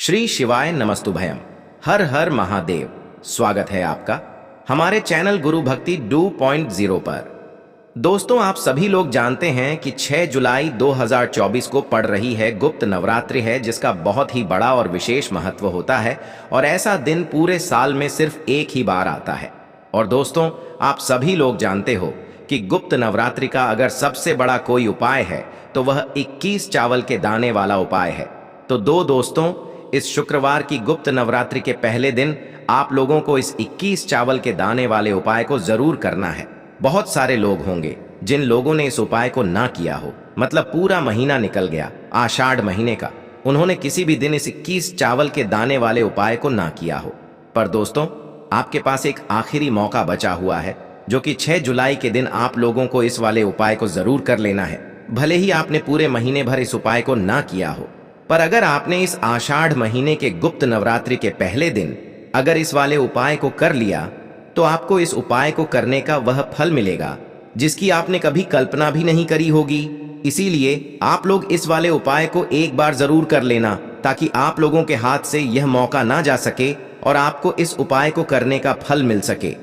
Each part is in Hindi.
श्री शिवाय नमस्तुभयम। हर हर महादेव। स्वागत है आपका हमारे चैनल गुरु भक्ति 2.0 पर। दोस्तों, आप सभी लोग जानते हैं कि 6 जुलाई 2024 को पड़ रही है गुप्त नवरात्रि है, जिसका बहुत ही बड़ा और विशेष महत्व होता है और ऐसा दिन पूरे साल में सिर्फ एक ही बार आता है। और दोस्तों, आप सभी लोग जानते हो कि गुप्त नवरात्रि का अगर सबसे बड़ा कोई उपाय है तो वह 21 चावल के दाने वाला उपाय है। तो दोस्तों, इस शुक्रवार की गुप्त नवरात्रि के पहले दिन आप लोगों को इस 21 चावल के दाने वाले उपाय को जरूर करना है। बहुत सारे लोग होंगे जिन लोगों ने इस उपाय को ना किया हो, मतलब पूरा महीना निकल गया आषाढ़ महीने का, उन्होंने किसी भी दिन इस 21 चावल के दाने वाले उपाय को ना किया हो। पर दोस्तों, आपके पास एक आखिरी मौका बचा हुआ है, जो कि 6 जुलाई के दिन आप लोगों को इस वाले उपाय को जरूर कर लेना है। भले ही आपने पूरे महीने भर इस उपाय को ना किया हो, पर अगर आपने इस आषाढ़ महीने के गुप्त नवरात्रि के पहले दिन अगर इस वाले उपाय को कर लिया तो आपको इस उपाय को करने का वह फल मिलेगा जिसकी आपने कभी कल्पना भी नहीं करी होगी। इसीलिए आप लोग इस वाले उपाय को एक बार जरूर कर लेना, ताकि आप लोगों के हाथ से यह मौका ना जा सके और आपको इस उपाय को करने का फल मिल सके।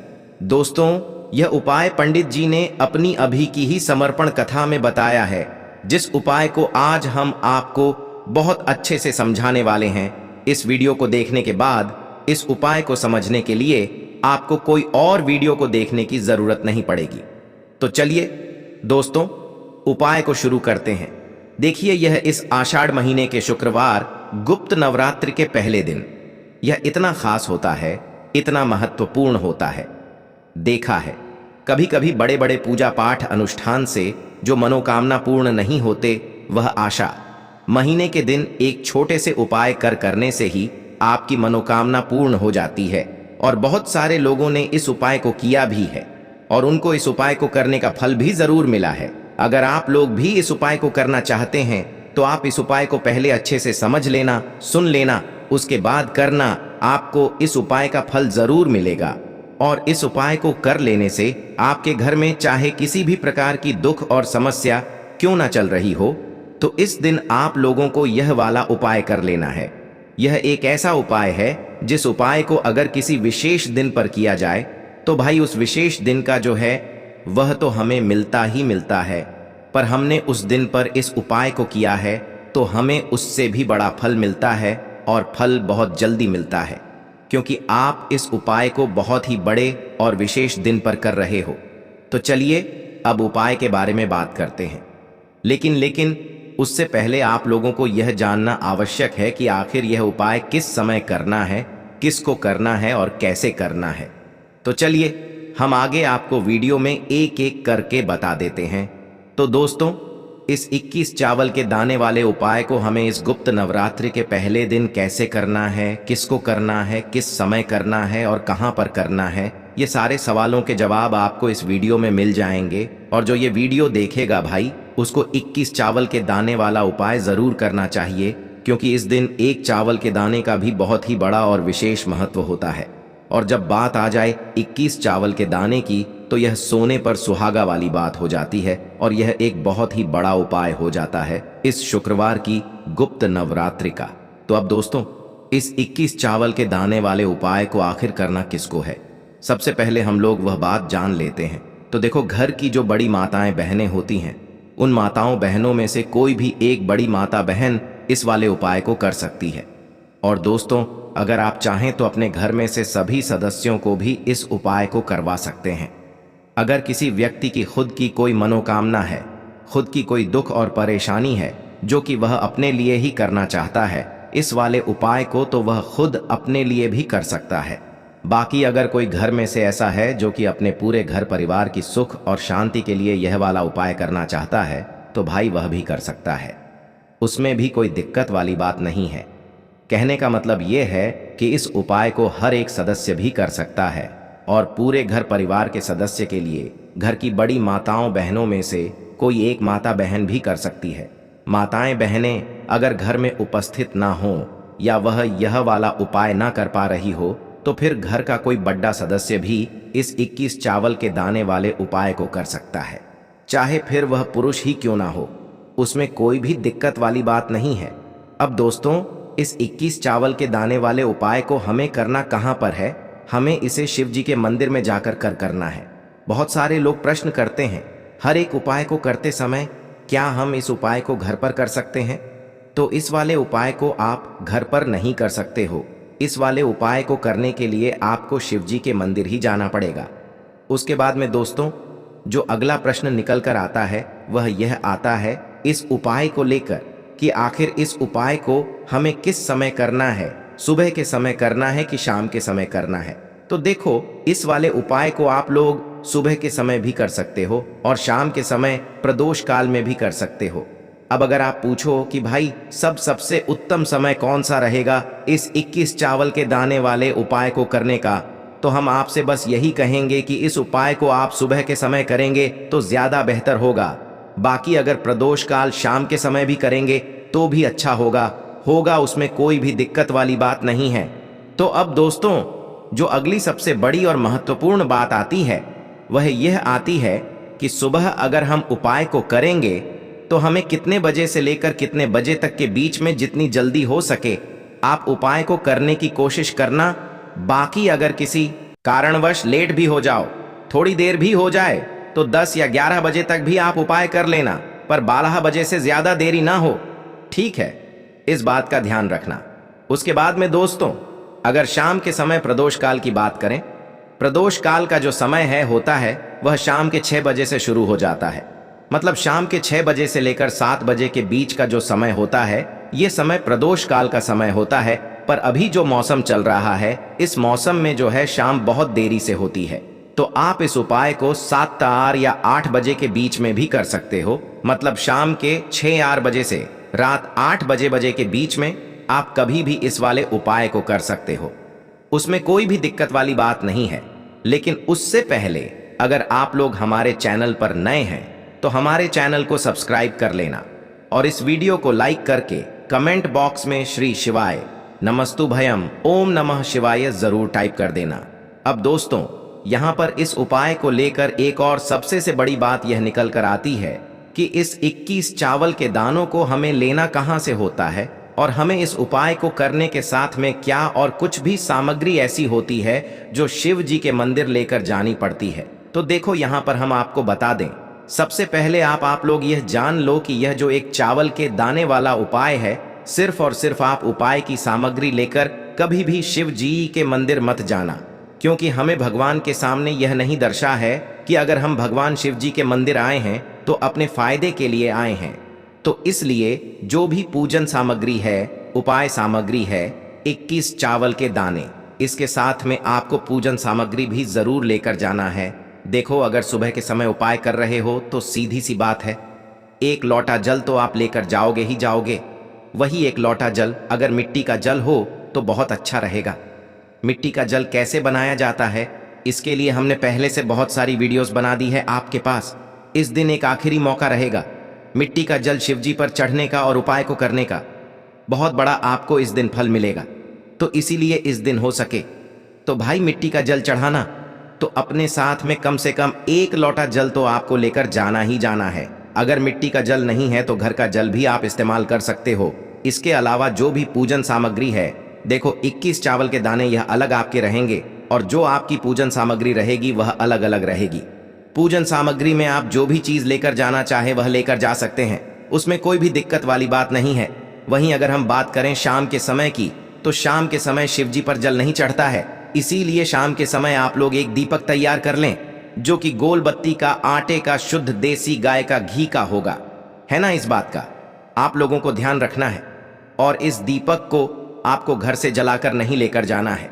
दोस्तों, यह उपाय पंडित जी ने अपनी अभी की ही समर्पण कथा में बताया है, जिस उपाय को आज हम आपको बहुत अच्छे से समझाने वाले हैं। इस वीडियो को देखने के बाद इस उपाय को समझने के लिए आपको कोई और वीडियो को देखने की जरूरत नहीं पड़ेगी। तो चलिए दोस्तों, उपाय को शुरू करते हैं। देखिए, यह इस आषाढ़ महीने के शुक्रवार गुप्त नवरात्रि के पहले दिन यह इतना खास होता है, इतना महत्वपूर्ण होता है। देखा है कभी कभी बड़े बड़े पूजा पाठ अनुष्ठान से जो मनोकामना पूर्ण नहीं होते, वह आशा महीने के दिन एक छोटे से उपाय करने से ही आपकी मनोकामना पूर्ण हो जाती है। और बहुत सारे लोगों ने इस उपाय को किया भी है और उनको इस उपाय को करने का फल भी जरूर मिला है। अगर आप लोग भी इस उपाय को करना चाहते हैं तो आप इस उपाय को पहले अच्छे से समझ लेना, सुन लेना, उसके बाद करना। आपको इस उपाय का फल जरूर मिलेगा। और इस उपाय को कर लेने से आपके घर में चाहे किसी भी प्रकार की दुख और समस्या क्यों ना चल रही हो, तो इस दिन आप लोगों को यह वाला उपाय कर लेना है। यह एक ऐसा उपाय है जिस उपाय को अगर किसी विशेष दिन पर किया जाए तो भाई उस विशेष दिन का जो है वह तो हमें मिलता ही मिलता है, पर हमने उस दिन पर इस उपाय को किया है तो हमें उससे भी बड़ा फल मिलता है और फल बहुत जल्दी मिलता है, क्योंकि आप इस उपाय को बहुत ही बड़े और विशेष दिन पर कर रहे हो। तो चलिए अब उपाय के बारे में बात करते हैं। लेकिन उससे पहले आप लोगों को यह जानना आवश्यक है कि आखिर यह उपाय किस समय करना है, किसको करना है और कैसे करना है। तो चलिए हम आगे आपको वीडियो में एक एक करके बता देते हैं। तो दोस्तों, इस 21 चावल के दाने वाले उपाय को हमें इस गुप्त नवरात्रि के पहले दिन कैसे करना है, किसको करना है, किस समय करना है और कहां पर करना है, ये सारे सवालों के जवाब आपको इस वीडियो में मिल जाएंगे। और जो ये वीडियो देखेगा भाई, उसको 21 चावल के दाने वाला उपाय जरूर करना चाहिए, क्योंकि इस दिन एक चावल के दाने का भी बहुत ही बड़ा और विशेष महत्व होता है। और जब बात आ जाए 21 चावल के दाने की, तो यह सोने पर सुहागा वाली बात हो जाती है और यह एक बहुत ही बड़ा उपाय हो जाता है इस शुक्रवार की गुप्त नवरात्रि का। तो अब दोस्तों, इस 21 चावल के दाने वाले उपाय को आखिर करना किसको है, सबसे पहले हम लोग वह बात जान लेते हैं। तो देखो, घर की जो बड़ी माताएं बहनें होती हैं, उन माताओं बहनों में से कोई भी एक बड़ी माता बहन इस वाले उपाय को कर सकती है। और दोस्तों, अगर आप चाहें तो अपने घर में से सभी सदस्यों को भी इस उपाय को करवा सकते हैं। अगर किसी व्यक्ति की खुद की कोई मनोकामना है, खुद की कोई दुख और परेशानी है जो कि वह अपने लिए ही करना चाहता है इस वाले उपाय को, तो वह खुद अपने लिए भी कर सकता है। बाकी अगर कोई घर में से ऐसा है जो कि अपने पूरे घर परिवार की सुख और शांति के लिए यह वाला उपाय करना चाहता है, तो भाई वह भी कर सकता है। उसमें भी कोई दिक्कत वाली बात नहीं है। कहने का मतलब यह है कि इस उपाय को हर एक सदस्य भी कर सकता है और पूरे घर परिवार के सदस्य के लिए घर की बड़ी माताओं बहनों में से कोई एक माता बहन भी कर सकती है। माताएं बहनें अगर घर में उपस्थित ना हो या वह यह वाला उपाय ना कर पा रही हो, तो फिर घर का कोई बड़ा सदस्य भी इस 21 चावल के दाने वाले उपाय को कर सकता है, चाहे फिर वह पुरुष ही क्यों ना हो। उसमें कोई भी दिक्कत वाली बात नहीं है। अब दोस्तों, इस 21 चावल के दाने वाले उपाय को हमें करना कहाँ पर है? हमें इसे शिव जी के मंदिर में जाकर करना है। बहुत सारे लोग प्रश्न करते हैं, हर एक उपाय को करते समय क्या हम इस उपाय को घर पर कर सकते हैं? तो इस वाले उपाय को आप घर पर नहीं कर सकते हो। इस वाले उपाय को करने के लिए आपको शिव जी के मंदिर ही जाना पड़ेगा। उसके बाद में दोस्तों, जो अगला प्रश्न निकल कर आता है वह यह आता है इस उपाय को लेकर कि आखिर इस उपाय को हमें किस समय करना है, सुबह के समय करना है कि शाम के समय करना है? तो देखो, इस वाले उपाय को आप लोग सुबह के समय भी कर सकते हो और शाम के समय प्रदोष काल में भी कर सकते हो। अब अगर आप पूछो कि भाई सबसे उत्तम समय कौन सा रहेगा इस 21 चावल के दाने वाले उपाय को करने का, तो हम आपसे बस यही कहेंगे कि इस उपाय को आप सुबह के समय करेंगे तो ज्यादा बेहतर होगा। बाकी अगर प्रदोष काल शाम के समय भी करेंगे तो भी अच्छा होगा, उसमें कोई भी दिक्कत वाली बात नहीं है। तो अब दोस्तों, जो अगली सबसे बड़ी और महत्वपूर्ण बात आती है वह यह आती है कि सुबह अगर हम उपाय को करेंगे तो हमें कितने बजे से लेकर कितने बजे तक के बीच में जितनी जल्दी हो सके आप उपाय को करने की कोशिश करना। बाकी अगर किसी कारणवश लेट भी हो जाओ, थोड़ी देर भी हो जाए, तो 10 या 11 बजे तक भी आप उपाय कर लेना, पर 12 बजे से ज्यादा देरी ना हो, ठीक है? इस बात का ध्यान रखना। उसके बाद में दोस्तों, अगर शाम के समय प्रदोष काल की बात करें, प्रदोष काल का जो समय होता है वह शाम के 6 बजे से शुरू हो जाता है। मतलब शाम के 6 बजे से लेकर 7 बजे के बीच का जो समय होता है ये समय प्रदोष काल का समय होता है। पर अभी जो मौसम चल रहा है, इस मौसम में जो है शाम बहुत देरी से होती है, तो आप इस उपाय को 7 या 8 बजे के बीच में भी कर सकते हो। मतलब शाम के 6 बजे से रात 8 बजे के बीच में आप कभी भी इस वाले उपाय को कर सकते हो, उसमें कोई भी दिक्कत वाली बात नहीं है। लेकिन उससे पहले अगर आप लोग हमारे चैनल पर नए हैं तो हमारे चैनल को सब्सक्राइब कर लेना और इस वीडियो को लाइक करके कमेंट बॉक्स में श्री शिवाय नमस्तुभयम ओम नमः शिवाय जरूर टाइप कर देना। अब दोस्तों, यहाँ पर इस उपाय को लेकर एक और सबसे से बड़ी बात यह निकल कर आती है कि इस 21 चावल के दानों को हमें लेना कहाँ से होता है और हमें इस उपाय को करने के साथ में क्या और कुछ भी सामग्री ऐसी होती है जो शिव जी के मंदिर लेकर जानी पड़ती है। तो देखो, यहाँ पर हम आपको बता दें। सबसे पहले आप लोग यह जान लो कि यह जो एक चावल के दाने वाला उपाय है, सिर्फ और सिर्फ आप उपाय की सामग्री लेकर कभी भी शिव जी के मंदिर मत जाना, क्योंकि हमें भगवान के सामने यह नहीं दर्शा है कि अगर हम भगवान शिव जी के मंदिर आए हैं तो अपने फायदे के लिए आए हैं। तो इसलिए जो भी पूजन सामग्री है, उपाय सामग्री है, 21 चावल के दाने, इसके साथ में आपको पूजन सामग्री भी जरूर लेकर जाना है। देखो, अगर सुबह के समय उपाय कर रहे हो तो सीधी सी बात है, 1 लोटा जल तो आप लेकर जाओगे ही जाओगे। वही 1 लोटा जल अगर मिट्टी का जल हो तो बहुत अच्छा रहेगा। मिट्टी का जल कैसे बनाया जाता है, इसके लिए हमने पहले से बहुत सारी वीडियोस बना दी है आपके पास। इस दिन एक आखिरी मौका रहेगा मिट्टी का जल शिव जी पर चढ़ने का और उपाय को करने का। बहुत बड़ा आपको इस दिन फल मिलेगा। तो इसीलिए इस दिन हो सके तो भाई मिट्टी का जल चढ़ाना, तो अपने साथ में कम से कम 1 लोटा जल तो आपको लेकर जाना ही जाना है। अगर मिट्टी का जल नहीं है तो घर का जल भी आप इस्तेमाल कर सकते हो। इसके अलावा जो भी पूजन सामग्री है, देखो 21 चावल के दाने यह अलग आपके रहेंगे और जो आपकी पूजन सामग्री रहेगी वह अलग अलग रहेगी। पूजन सामग्री में आप जो भी चीज लेकर जाना चाहे वह लेकर जा सकते हैं, उसमें कोई भी दिक्कत वाली बात नहीं है। वहीं अगर हम बात करें शाम के समय की, तो शाम के समय शिव जी पर जल नहीं चढ़ता है, इसीलिए शाम के समय आप लोग एक दीपक तैयार कर लें जो कि गोल बत्ती का, आटे का, शुद्ध देसी गाय का घी का होगा, है ना? इस बात का आप लोगों को ध्यान रखना है। और इस दीपक को आपको घर से जलाकर नहीं लेकर जाना है,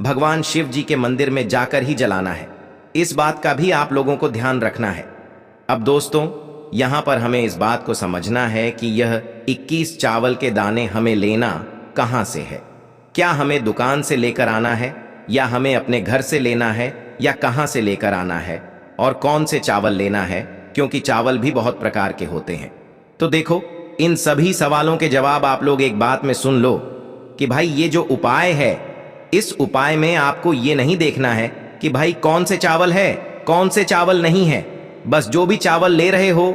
भगवान शिव जी के मंदिर में जाकर ही जलाना है। इस बात का भी आप लोगों को ध्यान रखना है। अब दोस्तों, यहाँ पर हमें इस बात को समझना है कि यह 21 चावल के दाने हमें लेना कहाँ से है। क्या हमें दुकान से लेकर आना है या हमें अपने घर से लेना है या कहाँ से लेकर आना है और कौन से चावल लेना है, क्योंकि चावल भी बहुत प्रकार के होते हैं। तो देखो, इन सभी सवालों के जवाब आप लोग एक बात में सुन लो कि भाई ये जो उपाय है, इस उपाय में आपको ये नहीं देखना है कि भाई कौन से चावल है कौन से चावल नहीं है। बस जो भी चावल ले रहे हो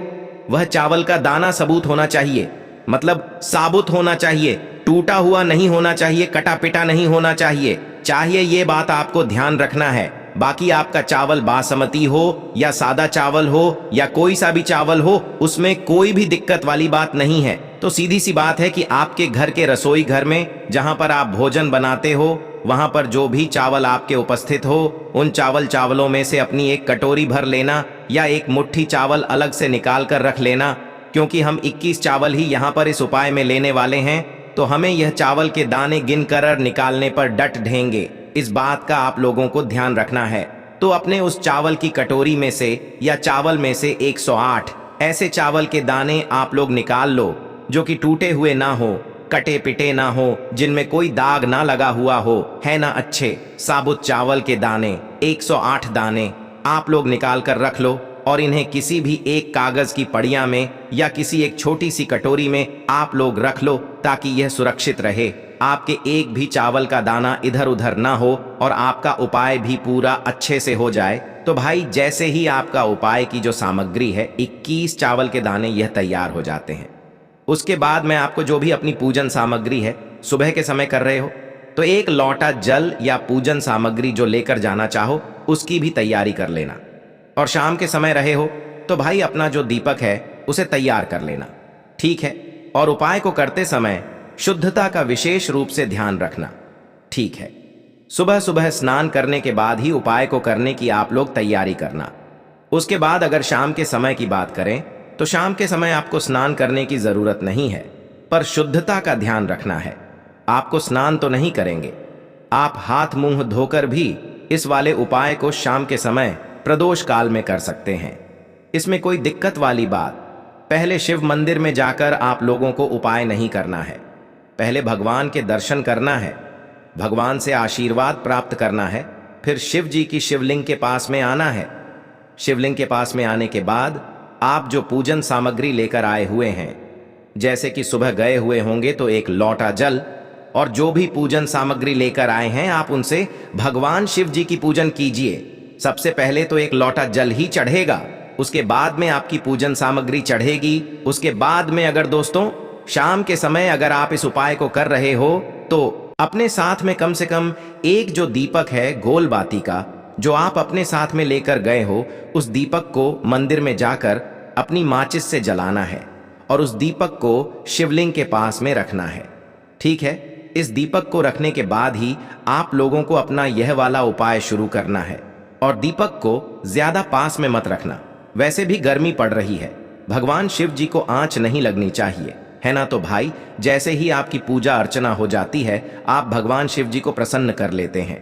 वह चावल का दाना सबूत होना चाहिए, मतलब साबुत होना चाहिए, टूटा हुआ नहीं होना चाहिए, कटा पिटा नहीं होना चाहिए ये बात आपको ध्यान रखना है। बाकी आपका चावल बासमती हो या सादा चावल हो या कोई सा भी चावल हो, उसमें कोई भी दिक्कत वाली बात नहीं है। तो सीधी सी बात है कि आपके घर के रसोई घर में जहां पर आप भोजन बनाते हो, वहां पर जो भी चावल आपके उपस्थित हो, उन चावलों में से अपनी एक कटोरी भर लेना या एक मुट्ठी चावल अलग से निकाल कर रख लेना। क्योंकि हम 21 चावल ही यहाँ पर इस उपाय में लेने वाले हैं, तो हमें यह चावल के दाने गिनकर निकालने पर डट ढेंगे। इस बात का आप लोगों को ध्यान रखना है। तो अपने उस चावल की कटोरी में से या चावल में से 108 ऐसे चावल के दाने आप लोग निकाल लो जो कि टूटे हुए ना हो, कटे पिटे ना हो, जिनमें कोई दाग ना लगा हुआ हो, है ना। अच्छे साबुत चावल के दाने 108 दाने आप लोग निकाल कर रख लो और इन्हें किसी भी एक कागज की पड़िया में या किसी एक छोटी सी कटोरी में आप लोग रख लो, ताकि यह सुरक्षित रहे। आपके एक भी चावल का दाना इधर उधर ना हो और आपका उपाय भी पूरा अच्छे से हो जाए। तो भाई जैसे ही आपका उपाय की जो सामग्री है 21 चावल के दाने यह तैयार हो जाते हैं, उसके बाद मैं आपको जो भी अपनी पूजन सामग्री है, सुबह के समय कर रहे हो तो एक लोटा जल या पूजन सामग्री जो लेकर जाना चाहो उसकी भी तैयारी कर लेना। और शाम के समय रहे हो तो भाई अपना जो दीपक है उसे तैयार कर लेना, ठीक है। और उपाय को करते समय शुद्धता का विशेष रूप से ध्यान रखना, ठीक है। सुबह सुबह स्नान करने के बाद ही उपाय को करने की आप लोग तैयारी करना। उसके बाद अगर शाम के समय की बात करें तो शाम के समय आपको स्नान करने की जरूरत नहीं है, पर शुद्धता का ध्यान रखना है। आपको स्नान तो नहीं करेंगे, आप हाथ मुंह धोकर भी इस वाले उपाय को शाम के समय प्रदोष काल में कर सकते हैं। इसमें कोई दिक्कत वाली बात, पहले शिव मंदिर में जाकर आप लोगों को उपाय नहीं करना है। पहले भगवान के दर्शन करना है, भगवान से आशीर्वाद प्राप्त करना है, फिर शिव जी की शिवलिंग के पास में आना है। शिवलिंग के पास में आने के बाद आप जो पूजन सामग्री लेकर आए हुए हैं, जैसे कि सुबह गए हुए होंगे तो एक लोटा जल, और जो भी पूजन सामग्री लेकर आए हैं आप उनसे भगवान शिव जी की पूजन कीजिए। सबसे पहले तो एक लोटा जल ही चढ़ेगा, उसके बाद में आपकी पूजन सामग्री चढ़ेगी। उसके बाद में अगर दोस्तों शाम के समय अगर आप इस उपाय को कर रहे हो तो अपने साथ में कम से कम एक जो दीपक है गोल बाती का, जो आप अपने साथ में लेकर गए हो, उस दीपक को मंदिर में जाकर अपनी माचिस से जलाना है और उस दीपक को शिवलिंग के पास में रखना है, ठीक है। इस दीपक को रखने के बाद ही आप लोगों को अपना यह वाला उपाय शुरू करना है। और दीपक को ज्यादा पास में मत रखना, वैसे भी गर्मी पड़ रही है, भगवान शिव जी को आंच नहीं लगनी चाहिए, है ना। तो भाई जैसे ही आपकी पूजा अर्चना हो जाती है आप भगवान शिव जी को प्रसन्न कर लेते हैं।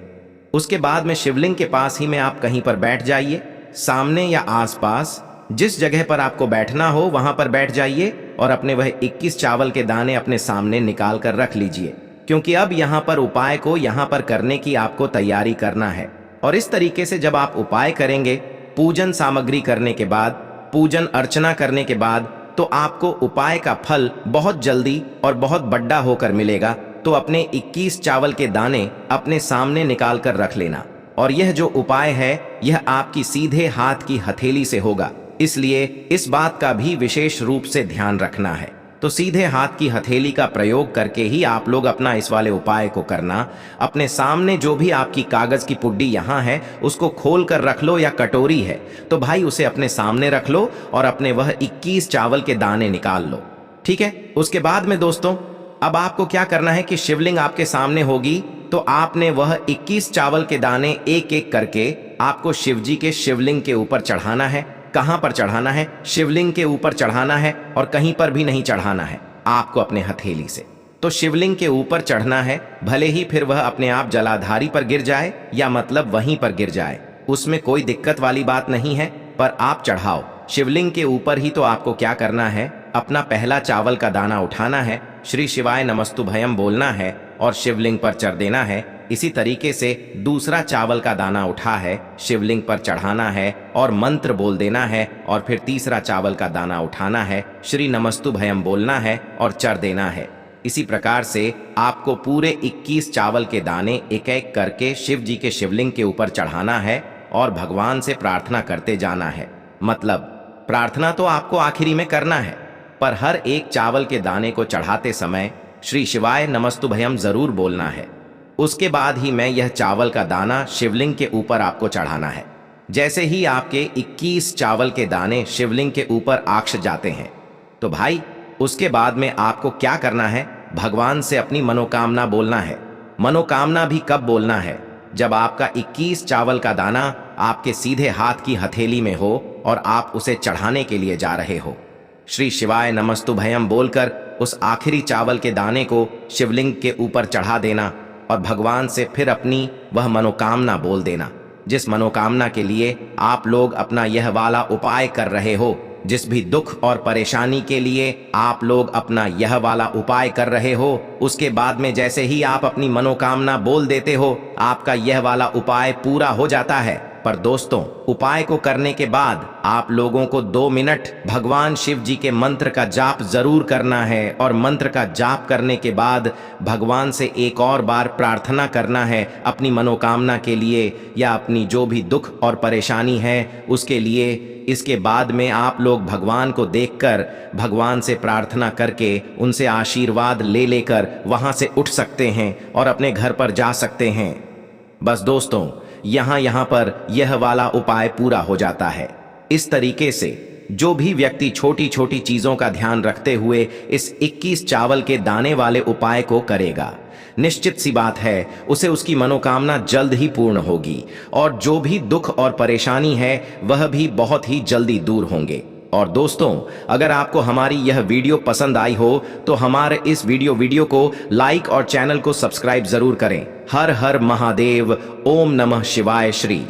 उसके बाद में शिवलिंग के पास ही में आप कहीं पर बैठ जाइए, सामने या आसपास जिस जगह पर आपको बैठना हो वहां पर बैठ जाइए और अपने वह 21 चावल के दाने अपने सामने निकाल कर रख लीजिए, क्योंकि अब यहाँ पर उपाय को यहाँ पर करने की आपको तैयारी करना है। और इस तरीके से जब आप उपाय करेंगे, पूजन सामग्री करने के बाद, पूजन अर्चना करने के बाद, तो आपको उपाय का फल बहुत जल्दी और बहुत बड़ा होकर मिलेगा। तो अपने 21 चावल के दाने अपने सामने निकाल कर रख लेना। और यह जो उपाय है यह आपकी सीधे हाथ की हथेली से होगा, इसलिए इस बात का भी विशेष रूप से ध्यान रखना है। तो सीधे हाथ की हथेली का प्रयोग करके ही आप लोग अपना इस वाले उपाय को करना। अपने सामने जो भी आपकी कागज की पुड्डी यहाँ है उसको खोल कर रख लो, या कटोरी है तो भाई उसे अपने सामने रख लो और अपने वह 21 चावल के दाने निकाल लो, ठीक है। उसके बाद में दोस्तों अब आपको क्या करना है कि शिवलिंग आपके सामने होगी, तो आपने वह 21 चावल के दाने एक एक करके आपको शिव जी के शिवलिंग के ऊपर चढ़ाना है। कहां पर चढ़ाना है? शिवलिंग के ऊपर चढ़ाना है, और कहीं पर भी नहीं चढ़ाना है आपको अपने हथेली से। तो शिवलिंग के ऊपर चढ़ना है, भले ही फिर वह अपने आप जलाधारी पर गिर जाए या मतलब वहीं पर गिर जाए, उसमें कोई दिक्कत वाली बात नहीं है, पर आप चढ़ाओ शिवलिंग के ऊपर ही। तो आपको क्या करना है, अपना पहला चावल का दाना उठाना है, श्री शिवाय नमस्तुभयम बोलना है और शिवलिंग पर चढ़ देना है। इसी तरीके से दूसरा चावल का दाना उठा है, शिवलिंग पर चढ़ाना है और मंत्र बोल देना है, और फिर तीसरा चावल का दाना उठाना है, श्री नमस्तुभयम बोलना है और चढ़ देना है। इसी प्रकार से आपको पूरे 21 चावल के दाने एक एक करके शिव जी के शिवलिंग के ऊपर चढ़ाना है और भगवान से प्रार्थना करते जाना है। मतलब प्रार्थना तो आपको आखिरी में करना है, पर हर एक चावल के दाने को चढ़ाते समय श्री शिवाय नमस्तुभयम जरूर बोलना है। उसके बाद ही मैं यह चावल का दाना शिवलिंग के ऊपर आपको चढ़ाना है। जैसे ही आपके 21 चावल के दाने शिवलिंग के ऊपर आक्ष जाते हैं तो भाई उसके बाद में आपको क्या करना है, भगवान से अपनी मनोकामना बोलना है। मनोकामना भी कब बोलना है, जब आपका 21 चावल का दाना आपके सीधे हाथ की हथेली में हो और आप उसे चढ़ाने के लिए जा रहे हो। श्री शिवाय नमस्तुभयम बोलकर उस आखिरी चावल के दाने को शिवलिंग के ऊपर चढ़ा देना और भगवान से फिर अपनी वह मनोकामना बोल देना, जिस मनोकामना के लिए आप लोग अपना यह वाला उपाय कर रहे हो। जिस भी दुख और परेशानी के लिए आप लोग अपना यह वाला उपाय कर रहे हो, उसके बाद में जैसे ही आप अपनी मनोकामना बोल देते हो, आपका यह वाला उपाय पूरा हो जाता है। पर दोस्तों, उपाय को करने के बाद आप लोगों को 2 मिनट भगवान शिव जी के मंत्र का जाप जरूर करना है और मंत्र का जाप करने के बाद भगवान से एक और बार प्रार्थना करना है अपनी मनोकामना के लिए या अपनी जो भी दुख और परेशानी है उसके लिए। इसके बाद में आप लोग भगवान को देखकर भगवान से प्रार्थना करके उनसे आशीर्वाद ले लेकर वहां से उठ सकते हैं और अपने घर पर जा सकते हैं। बस दोस्तों, यहाँ पर यह वाला उपाय पूरा हो जाता है। इस तरीके से जो भी व्यक्ति छोटी छोटी चीजों का ध्यान रखते हुए इस 21 चावल के दाने वाले उपाय को करेगा, निश्चित सी बात है उसे उसकी मनोकामना जल्द ही पूर्ण होगी और जो भी दुख और परेशानी है वह भी बहुत ही जल्दी दूर होंगे। और दोस्तों, अगर आपको हमारी यह वीडियो पसंद आई हो तो हमारे इस वीडियो को लाइक और चैनल को सब्सक्राइब जरूर करें। हर हर महादेव, ओम नमः शिवाय श्री।